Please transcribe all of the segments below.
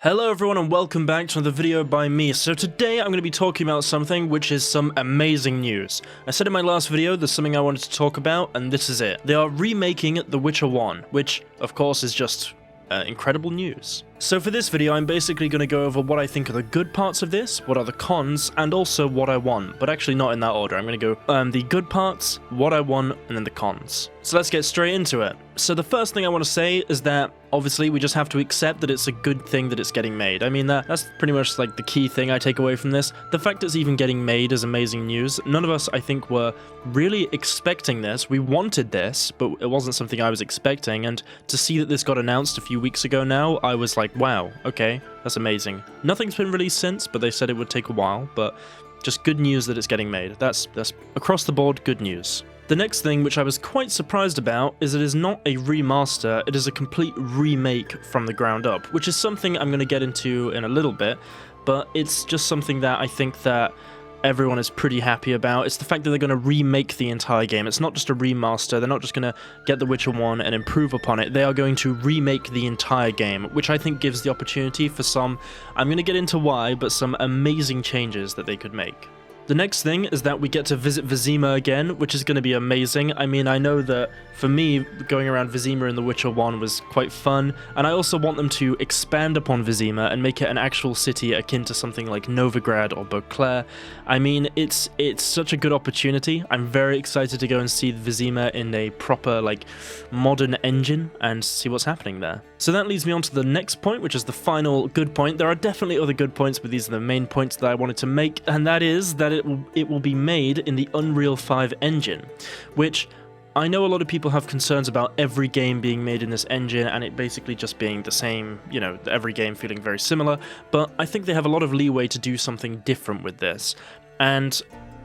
Hello everyone and welcome back to another video by me. So today I'm going to be talking about something which is some amazing news. I said in my last video there's something I wanted to talk about and this is it. They are remaking The Witcher 1, which of course is just incredible news. So for this video I'm basically going to go over what I think are the good parts of this, what are the cons, and also what I want, but actually not in that order. I'm going to go the good parts, what I want, and then the cons. So let's get straight into it. So the first thing I want to say is that obviously we just have to accept that it's a good thing that it's getting made. I mean that's pretty much like the key thing I take away from this. The fact it's even getting made is amazing news. None of us I think were really expecting this. We wanted this, but it wasn't something I was expecting, and to see that this got announced a few weeks ago now, I was like, wow, okay, that's amazing. Nothing's been released since, but they said it would take a while, but just good news that it's getting made. That's across the board good news. The next thing, which I was quite surprised about, is it is not a remaster, it is a complete remake from the ground up, which is something I'm going to get into in a little bit, but it's just something that I think that everyone is pretty happy about. It's the fact that they're going to remake the entire game. It's not just a remaster, they're not just going to get The Witcher 1 and improve upon it, they are going to remake the entire game, which I think gives the opportunity for some, I'm going to get into why, but some amazing changes that they could make. The next thing is that we get to visit Vizima again, which is going to be amazing. I mean, I know that for me, going around Vizima in The Witcher 1 was quite fun, and I also want them to expand upon Vizima and make it an actual city akin to something like Novigrad or Beauclair. I mean, it's such a good opportunity. I'm very excited to go and see Vizima in a proper, like, modern engine and see what's happening there. So that leads me on to the next point, which is the final good point. There are definitely other good points, but these are the main points that I wanted to make, and that is that it will be made in the Unreal 5 engine, which I know a lot of people have concerns about every game being made in this engine and it basically just being the same, you know, every game feeling very similar, but I think they have a lot of leeway to do something different with this, and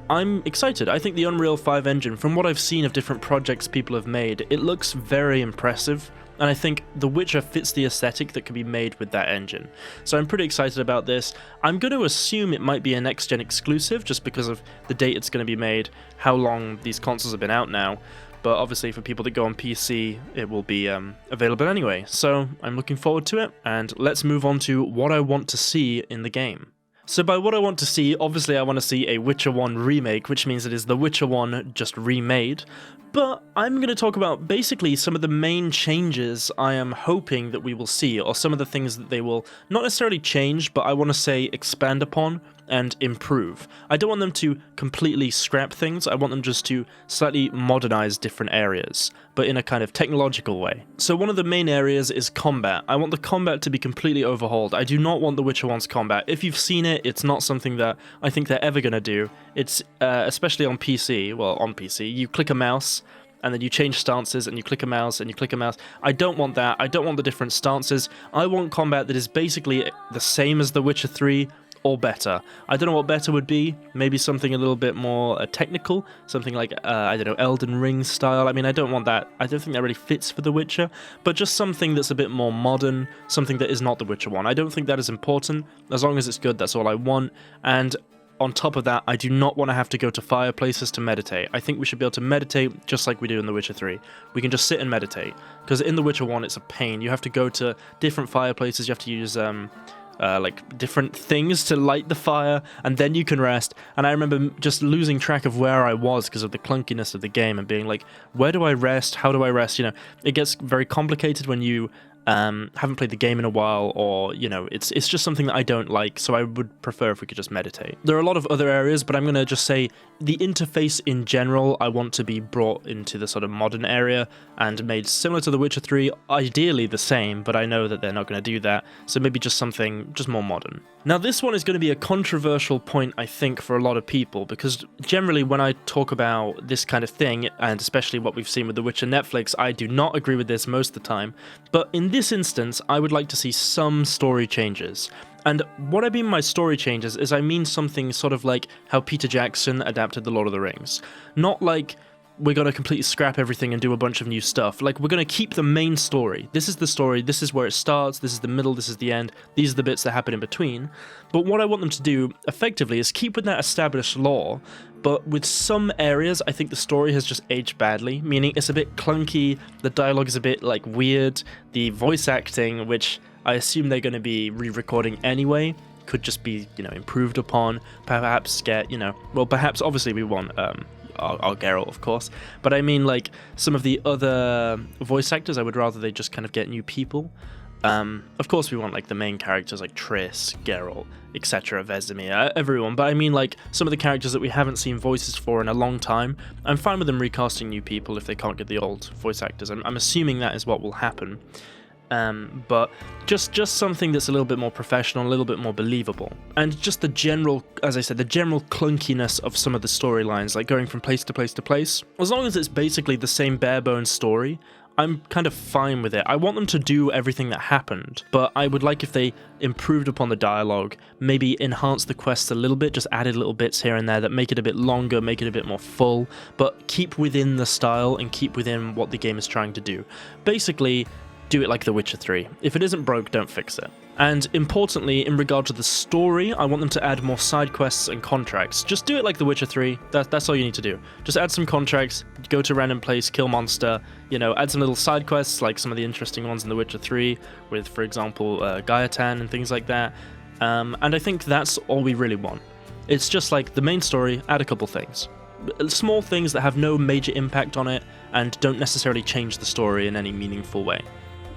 I'm excited. I think the Unreal 5 engine, from what I've seen of different projects people have made, it looks very impressive. And I think The Witcher fits the aesthetic that can be made with that engine. So I'm pretty excited about this. I'm going to assume it might be a next-gen exclusive, just because of the date it's going to be made, how long these consoles have been out now. But obviously for people that go on PC, it will be available anyway. So I'm looking forward to it, and let's move on to what I want to see in the game. So by what I want to see, obviously I want to see a Witcher 1 remake, which means it is The Witcher 1 just remade. But I'm going to talk about basically some of the main changes I am hoping that we will see, or some of the things that they will not necessarily change, but I want to say expand upon and improve. I don't want them to completely scrap things, I want them just to slightly modernize different areas, but in a kind of technological way. So one of the main areas is combat. I want the combat to be completely overhauled. I do not want The Witcher 1's combat. If you've seen it, it's not something that I think they're ever going to do. It's, especially on PC, well, on PC, you click a mouse, and then you change stances, and you click a mouse, and you click a mouse. I don't want that. I don't want the different stances. I want combat that is basically the same as The Witcher 3, or better. I don't know what better would be. Maybe something a little bit more technical, something like, I don't know, Elden Ring style. I mean, I don't want that. I don't think that really fits for The Witcher, but just something that's a bit more modern, something that is not The Witcher 1. I don't think that is important. As long as it's good, that's all I want. And on top of that, I do not want to have to go to fireplaces to meditate. I think we should be able to meditate just like we do in The Witcher 3. We can just sit and meditate. Because in The Witcher 1, it's a pain. You have to go to different fireplaces, you have to use like different things to light the fire, and then you can rest. And I remember just losing track of where I was because of the clunkiness of the game and being like, where do I rest? How do I rest? You know, it gets very complicated when you haven't played the game in a while, or, you know, it's just something that I don't like, so I would prefer if we could just meditate. There are a lot of other areas, but I'm going to just say the interface in general I want to be brought into the sort of modern area and made similar to The Witcher 3, ideally the same, but I know that they're not going to do that, so maybe just something just more modern. Now this one is going to be a controversial point, I think, for a lot of people, because generally when I talk about this kind of thing, and especially what we've seen with The Witcher Netflix, I do not agree with this most of the time, but in this instance, I would like to see some story changes. And what I mean by story changes is I mean something sort of like how Peter Jackson adapted The Lord of the Rings. Not like we're going to completely scrap everything and do a bunch of new stuff. Like, we're going to keep the main story. This is the story, this is where it starts, this is the middle, this is the end, these are the bits that happen in between. But what I want them to do, effectively, is keep with that established lore, but with some areas, I think the story has just aged badly, meaning it's a bit clunky, the dialogue is a bit, like, weird, the voice acting, which I assume they're going to be re-recording anyway. Could just be, you know, improved upon, perhaps get, you know, well, perhaps obviously we want our Geralt, of course, but I mean, like, some of the other voice actors, I would rather they just kind of get new people. Of course we want, like, the main characters like Triss, Geralt, etc., Vesemir, everyone, but I mean, like, some of the characters that we haven't seen voices for in a long time, I'm fine with them recasting new people if they can't get the old voice actors. I'm assuming that is what will happen. But just something that's a little bit more professional, a little bit more believable. And just the general, as I said, the general clunkiness of some of the storylines, like going from place to place to place. As long as it's basically the same bare bones story, I'm kind of fine with it. I want them to do everything that happened, but I would like if they improved upon the dialogue, maybe enhanced the quests a little bit, just added little bits here and there that make it a bit longer, make it a bit more full, but keep within the style and keep within what the game is trying to do. Basically, do it like The Witcher 3. If it isn't broke, don't fix it. And importantly, in regard to the story, I want them to add more side quests and contracts. Just do it like The Witcher 3. That's all you need to do. Just add some contracts, go to a random place, kill monster, you know, add some little side quests like some of the interesting ones in The Witcher 3 with, for example, Gaetan and things like that. And I think that's all we really want. It's just like the main story, add a couple things. Small things that have no major impact on it and don't necessarily change the story in any meaningful way.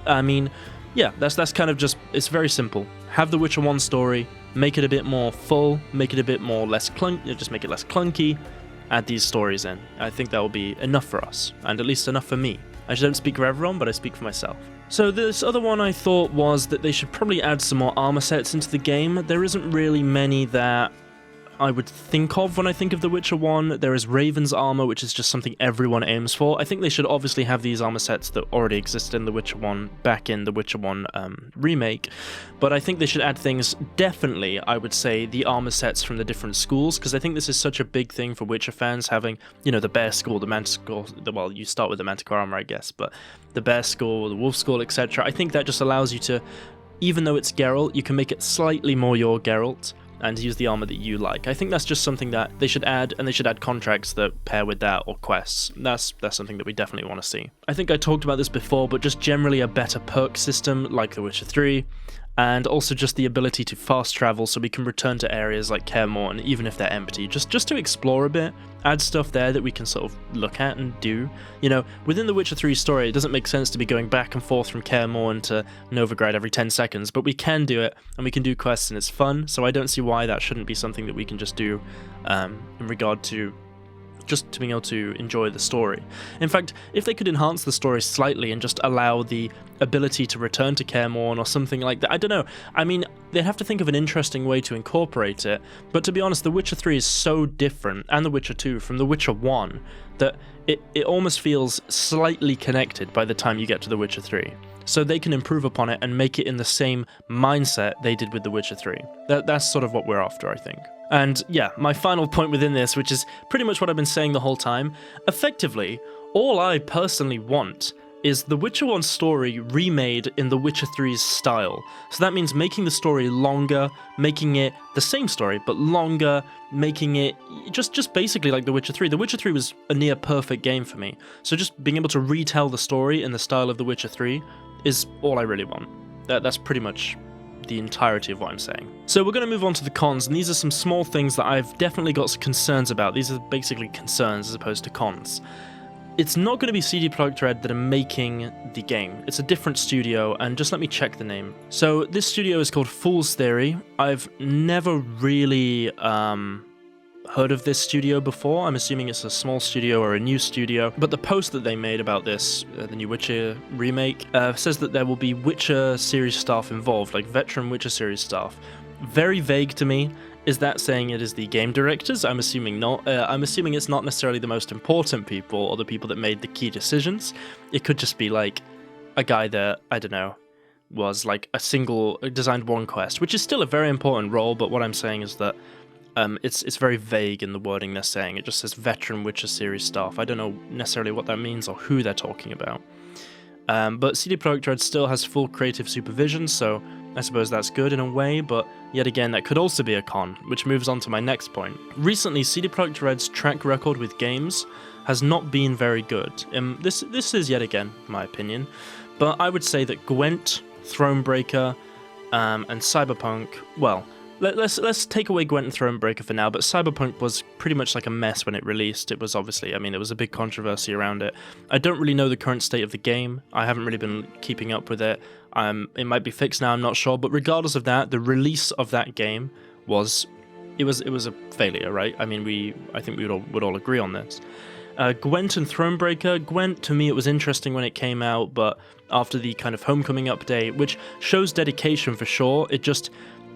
I mean, yeah, that's kind of just, it's very simple. Have the Witcher 1 story, make it a bit more full, make it a bit more less just make it less clunky, add these stories in. I think that will be enough for us, and at least enough for me. I don't speak for everyone, but I speak for myself. So this other one I thought was that they should probably add some more armor sets into the game. There isn't really many that I would think of when I think of The Witcher 1. There is Raven's armor, which is just something everyone aims for. I think they should obviously have these armor sets that already exist in The Witcher 1 back in The Witcher 1 remake, but I think they should add things, definitely, I would say, the armor sets from the different schools, because I think this is such a big thing for Witcher fans, having, you know, the Bear School, the Manticore, well, you start with the Manticore armor, I guess, but the Bear School, the Wolf School, etc. I think that just allows you to, even though it's Geralt, you can make it slightly more your Geralt, and use the armor that you like. I think that's just something that they should add, and they should add contracts that pair with that, or quests. That's something that we definitely want to see. I think I talked about this before, but just generally a better perk system like The Witcher 3, and also just the ability to fast travel so we can return to areas like Kaer Morhen even if they're empty, just to explore a bit, add stuff there that we can sort of look at and do. You know, within the Witcher 3 story, it doesn't make sense to be going back and forth from Kaer Morhen to Novigrad every 10 seconds, but we can do it, and we can do quests, and it's fun, so I don't see why that shouldn't be something that we can just do in regard to just to being able to enjoy the story. In fact, if they could enhance the story slightly and just allow the ability to return to Kaer Morhen or something like that, I don't know. I mean, they'd have to think of an interesting way to incorporate it, but to be honest, The Witcher 3 is so different, and The Witcher 2, from The Witcher 1, that it almost feels slightly connected by the time you get to The Witcher 3. So they can improve upon it and make it in the same mindset they did with The Witcher 3. That's sort of what we're after, I think. And yeah, my final point within this, which is pretty much what I've been saying the whole time, effectively, all I personally want is The Witcher 1 story remade in The Witcher 3's style. So that means making the story longer, making it the same story, but longer, making it just basically like The Witcher 3. The Witcher 3 was a near perfect game for me, so just being able to retell the story in the style of The Witcher 3 is all I really want. That's pretty much the entirety of what I'm saying. So we're going to move on to the cons, and these are some small things that I've definitely got some concerns about. These are basically concerns as opposed to cons. It's not going to be CD Projekt Red that are making the game. It's a different studio, and just let me check the name. So this studio is called Fool's Theory. I've never really heard of this studio before. I'm assuming it's a small studio or a new studio, but the post that they made about this, the new Witcher remake, says that there will be Witcher series staff involved, like veteran Witcher series staff. Very vague to me. Is that saying it is the game directors? I'm assuming not. I'm assuming it's not necessarily the most important people or the people that made the key decisions. It could just be like a guy that, I don't know, was like designed one quest, which is still a very important role, but what I'm saying is that it's very vague in the wording they're saying. It just says veteran Witcher series staff. I don't know necessarily what that means or who they're talking about. But CD Projekt Red still has full creative supervision, so I suppose that's good in a way, but yet again, that could also be a con, which moves on to my next point. Recently, CD Projekt Red's track record with games has not been very good. This is yet again my opinion, but I would say that Gwent, Thronebreaker, and Cyberpunk. Well, let's take away Gwent and Thronebreaker for now, but Cyberpunk was pretty much like a mess when it released. It was obviously, I mean, it was a big controversy around it. I don't really know the current state of the game. I haven't really been keeping up with it. It might be fixed now, I'm not sure, but regardless of that, the release of that game was a failure, right? I mean, I think we would all agree on this. Gwent and Thronebreaker. Gwent, to me, it was interesting when it came out, but after the kind of Homecoming update, which shows dedication for sure,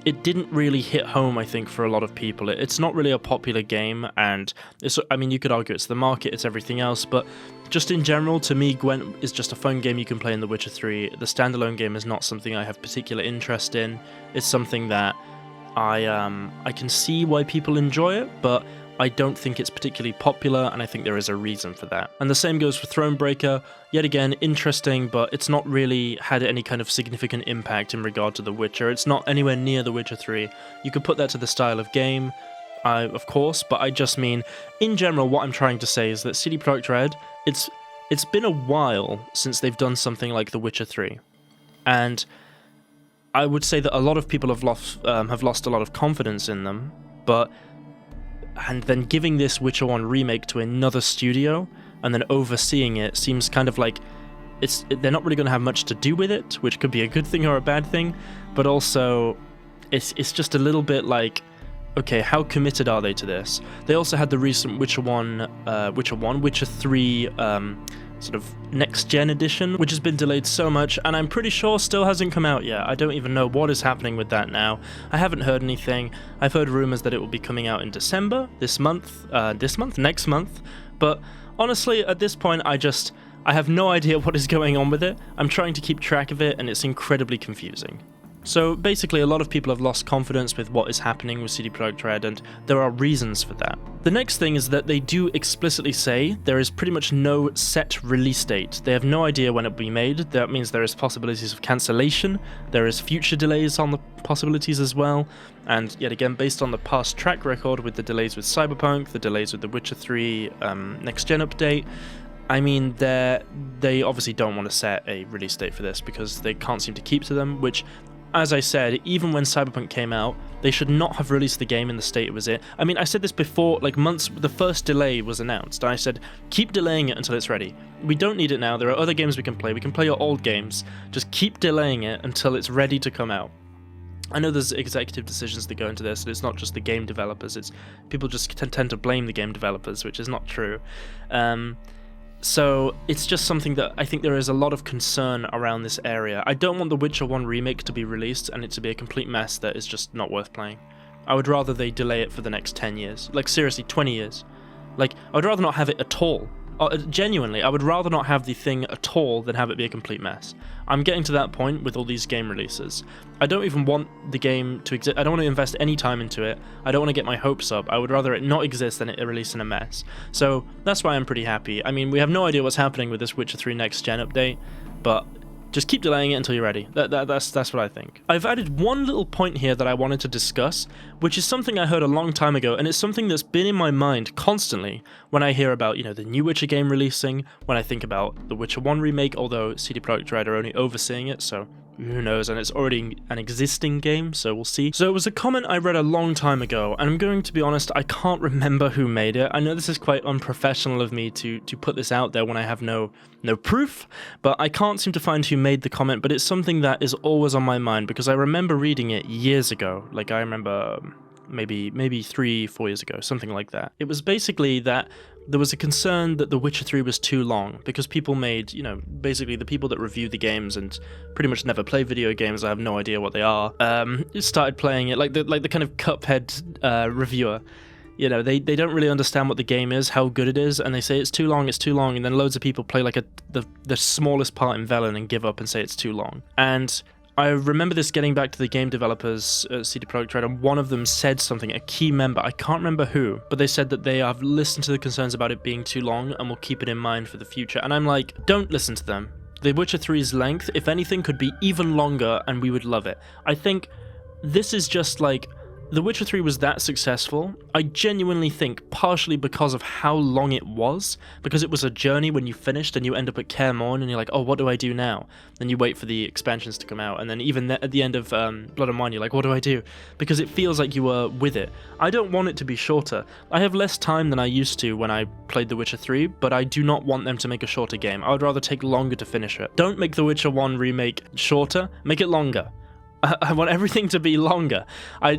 it didn't really hit home, I think, for a lot of people. It's not really a popular game, and I mean, you could argue it's the market, it's everything else, but just in general, to me, Gwent is just a fun game you can play in The Witcher 3. The standalone game is not something I have particular interest in. It's something that I can see why people enjoy it, but I don't think it's particularly popular, and I think there is a reason for that. And the same goes for Thronebreaker. Yet again, interesting, but it's not really had any kind of significant impact in regard to The Witcher. It's not anywhere near The Witcher 3. You could put that to the style of game, of course, but I just mean, in general, what I'm trying to say is that CD Projekt Red, it's been a while since they've done something like The Witcher 3. And I would say that a lot of people have lost a lot of confidence in them, and then giving this Witcher 1 remake to another studio and then overseeing it seems kind of like they're not really going to have much to do with it, which could be a good thing or a bad thing, but also it's just a little bit like, okay, how committed are they to this? They also had the recent Witcher 3 sort of next-gen edition, which has been delayed so much, and I'm pretty sure still hasn't come out yet. I don't even know what is happening with that now. I haven't heard anything. I've heard rumors that it will be coming out in December, next month, but honestly, at this point, I have no idea what is going on with it. I'm trying to keep track of it, and it's incredibly confusing. So basically, a lot of people have lost confidence with what is happening with CD Projekt Red, and there are reasons for that. The next thing is that they do explicitly say there is pretty much no set release date. They have no idea when it will be made. That means there is possibilities of cancellation, there is future delays on the possibilities as well, and yet again, based on the past track record with the delays with Cyberpunk, the delays with the Witcher 3 next-gen update, I mean, they obviously don't want to set a release date for this because they can't seem to keep to them, which, as I said, even when Cyberpunk came out, they should not have released the game in the state it was in. I mean, I said this before, like months, the first delay was announced. I said, keep delaying it until it's ready. We don't need it now. There are other games we can play. We can play your old games. Just keep delaying it until it's ready to come out. I know there's executive decisions that go into this, and it's not just the game developers. It's people just tend to blame the game developers, which is not true. So it's just something that I think there is a lot of concern around this area. I don't want the Witcher 1 remake to be released and it to be a complete mess that is just not worth playing. I would rather they delay it for the next 10 years. Like, seriously, 20 years. Like, I would rather not have it at all. Genuinely, I would rather not have the thing at all than have it be a complete mess. I'm getting to that point with all these game releases. I don't even want the game to exist. I don't want to invest any time into it. I don't want to get my hopes up. I would rather it not exist than it release in a mess. So that's why I'm pretty happy. I mean, we have no idea what's happening with this Witcher 3 next gen update, but just keep delaying it until you're ready. That's what I think. I've added one little point here that I wanted to discuss, which is something I heard a long time ago, and it's something that's been in my mind constantly when I hear about, the new Witcher game releasing, when I think about the Witcher 1 remake, although CD Projekt Red are only overseeing it, so who knows, and it's already an existing game, so we'll see. So it was a comment I read a long time ago, and I'm going to be honest, I can't remember who made it. I know this is quite unprofessional of me to put this out there when I have no proof, but I can't seem to find who made the comment, but it's something that is always on my mind, because I remember reading it years ago. Like, I remember maybe 3-4 years ago, something like that. It was basically that there was a concern that The Witcher 3 was too long, because people made, basically the people that review the games and pretty much never play video games, I have no idea what they are, started playing it, like the kind of Cuphead reviewer. They don't really understand what the game is, how good it is, and they say it's too long, and then loads of people play like the smallest part in Velen and give up and say it's too long. And I remember this getting back to the game developers at CD Projekt Red, and one of them said something, a key member, I can't remember who, but they said that they have listened to the concerns about it being too long and will keep it in mind for the future. And I'm like, don't listen to them. The Witcher 3's length, if anything, could be even longer and we would love it. I think this is just like The Witcher 3 was that successful, I genuinely think partially because of how long it was, because it was a journey when you finished and you end up at Kaer Morhen and you're like, oh, what do I do now? Then you wait for the expansions to come out, and then even at the end of Blood and Wine, you're like, what do I do? Because it feels like you were with it. I don't want it to be shorter. I have less time than I used to when I played The Witcher 3, but I do not want them to make a shorter game. I would rather take longer to finish it. Don't make The Witcher 1 remake shorter, make it longer. I want everything to be longer.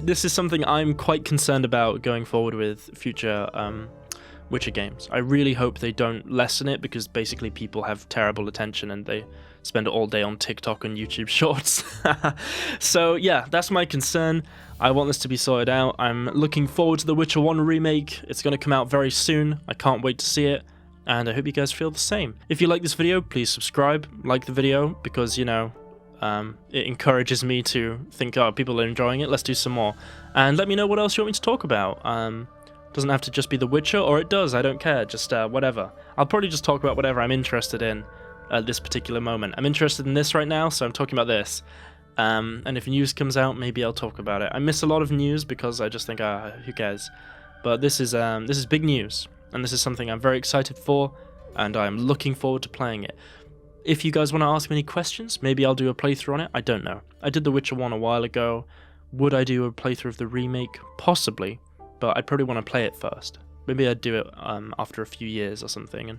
This is something I'm quite concerned about going forward with future Witcher games. I really hope they don't lessen it, because basically people have terrible attention and they spend all day on TikTok and YouTube Shorts. So yeah, that's my concern. I want this to be sorted out. I'm looking forward to the Witcher 1 remake. It's going to come out very soon. I can't wait to see it. And I hope you guys feel the same. If you like this video, please subscribe, like the video, because, you know, it encourages me to think, oh, people are enjoying it, let's do some more. And let me know what else you want me to talk about. Doesn't have to just be The Witcher, or it does, I don't care, just whatever. I'll probably just talk about whatever I'm interested in at this particular moment. I'm interested in this right now, so I'm talking about this. And if news comes out, maybe I'll talk about it. I miss a lot of news because I just think, who cares? But this is big news, and this is something I'm very excited for, and I'm looking forward to playing it. If you guys want to ask me any questions, maybe I'll do a playthrough on it. I don't know. I did The Witcher 1 a while ago. Would I do a playthrough of the remake? Possibly, but I'd probably want to play it first. Maybe I'd do it after a few years or something, and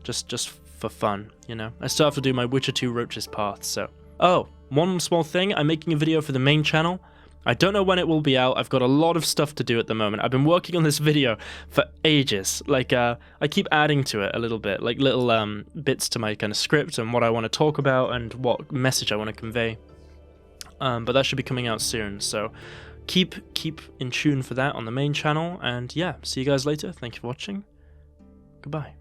just for fun, you know. I still have to do my Witcher 2 Roach's Path, so... Oh, one small thing, I'm making a video for the main channel. I don't know when it will be out. I've got a lot of stuff to do at the moment. I've been working on this video for ages. Like, I keep adding to it a little bit, like little bits to my kind of script and what I want to talk about and what message I want to convey. But that should be coming out soon, so keep in tune for that on the main channel. And yeah, see you guys later. Thank you for watching. Goodbye.